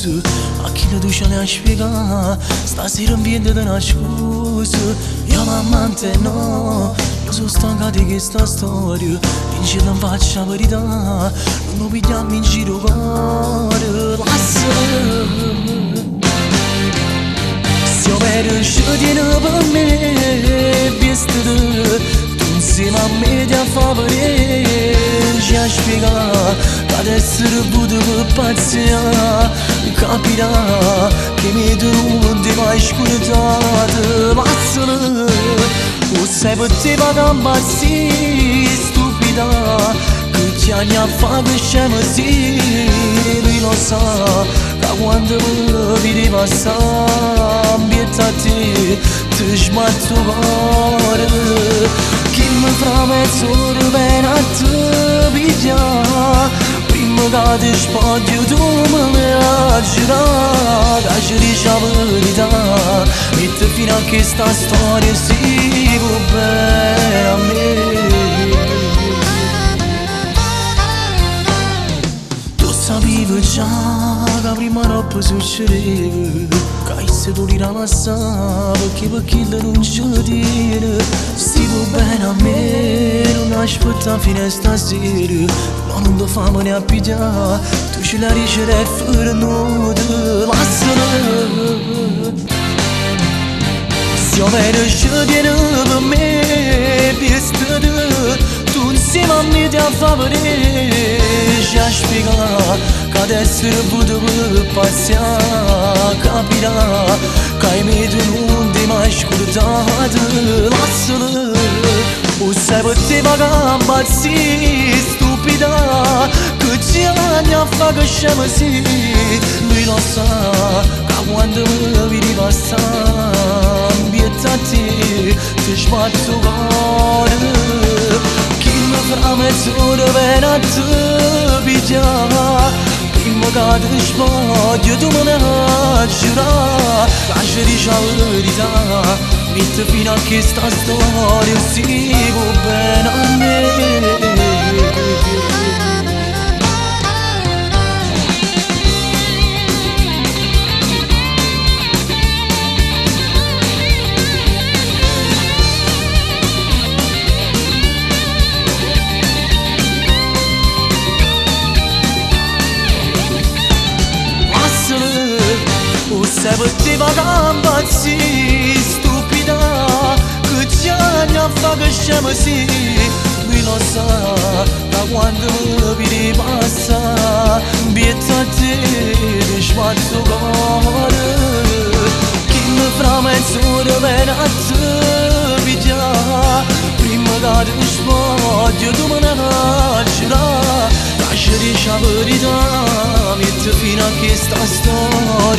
scusa, a chi la duce ne ha spiegato, stasera ambiente da una scusa, io l'amante no, io sono stanca di questa storia, in giro non faccio la verità, non lo pigliamo in giro cuore, Siamo scegliere per me, visto tu insieme a me ti favore, ci ha spiegato che ad essere buono per pazzia, capirà che mi tu non ti mai scordato, mazzala, o sai per te vagamba sì, stupida, che ti anni a fa che scema sì, lui lo sa. Quando mi vedi passare ambiente a te, ti sbatto cuore. Chi mi fra mezz'ora viene a te piglia, prima che ti spoglio tu me la giurare, che ci dici la verità, mette fino a questa storia si può bene a me. Sapevo già che prima notte succedeva, che se tu li ramassava, perché non ci dire. Stivo bene a me, non aspetta fino a stasera, ma non ti famo ne a pigliare, tu ce la ricerchi fuori nuda, lasciala. Siamo bene scegliere per me, visto tu insieme a me ti favore, ci ha spiegato che ad essere buono per paziare, capirà che hai me tu non ti mai scordato, lasciala, o sai per te vagamba sì, stupida, che ci anni a fa che scema sì, lui lo sa, che quando mi vedi passare, ambiente a te, ti sbatto cuore. Fra mezz'ora viene a te piglia, prima che ti spoglio tu me ne giurare, che ci dici la verità, mette fino a questa storia si può bene a me. Se per te vagamba sì, stupida, che ci anni a fa che scema sì, lui lo sa, da quando mi vedi passa, bietta a te, ti sbatto cuore. Chi mi fra mezz'ora viene a te piglia, prima che ti spoglio tu me ne giurare, che ci dici la verità, mette fino a questa storia.